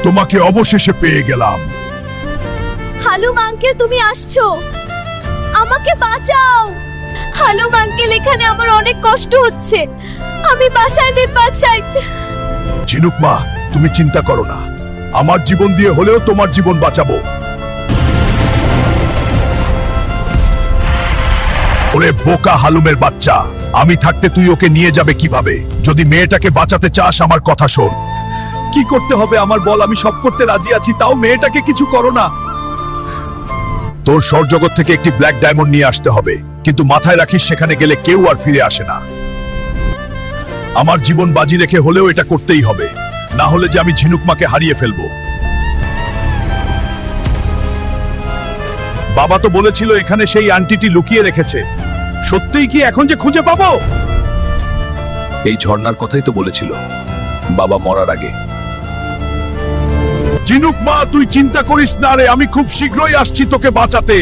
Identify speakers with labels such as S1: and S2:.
S1: তোমাকে অবশেষে পেয়ে গেলাম।
S2: হালুম আঙ্কেল, তুমি আসছো, আমাকে বাঁচাও। হালুম আঙ্কেল, এখানে আমার অনেক কষ্ট হচ্ছে, আমি বাসায় বাসায়।
S1: ঝিনুক মা, তুমি চিন্তা করো না, আমার জীবন দিয়ে হলেও তোমার জীবন বাঁচাবো। ওরে বোকা হালুমের বাচ্চা, আমি থাকতে তুই ওকে নিয়ে যাবে কিভাবে? যদি মেয়েটাকে বাঁচাতে চাস আমার কথা শোন। কি করতে হবে আমার বল, আমি সব করতে রাজি আছি, তাও মেয়েটাকে কিছু করো না। তোর সরজগৎ থেকে একটি ব্ল্যাক ডায়মন্ড নিয়ে আসতে হবে, কিন্তু মাথায় রাখিস সেখানে গেলে কেউ আর ফিরে আসে না। আমার জীবন বাজি রেখে হলেও এটা করতেই হবে, না হলে যে আমি ঝিনুক মাকে হারিয়ে ফেলবো। বাবা তো বলেছিল এখানে সেই আন্টিটি লুকিয়ে রেখেছে, সত্যিই কি এখন যে খুঁজে পাবো?
S3: এই ঝর্ণার কথাই তো বলেছিল বাবা মরার আগে।
S1: ঝিনুক মা, তুই চিন্তা করিস না রে, আমি খুব শীঘ্রই আসছি তোকে বাঁচাতে।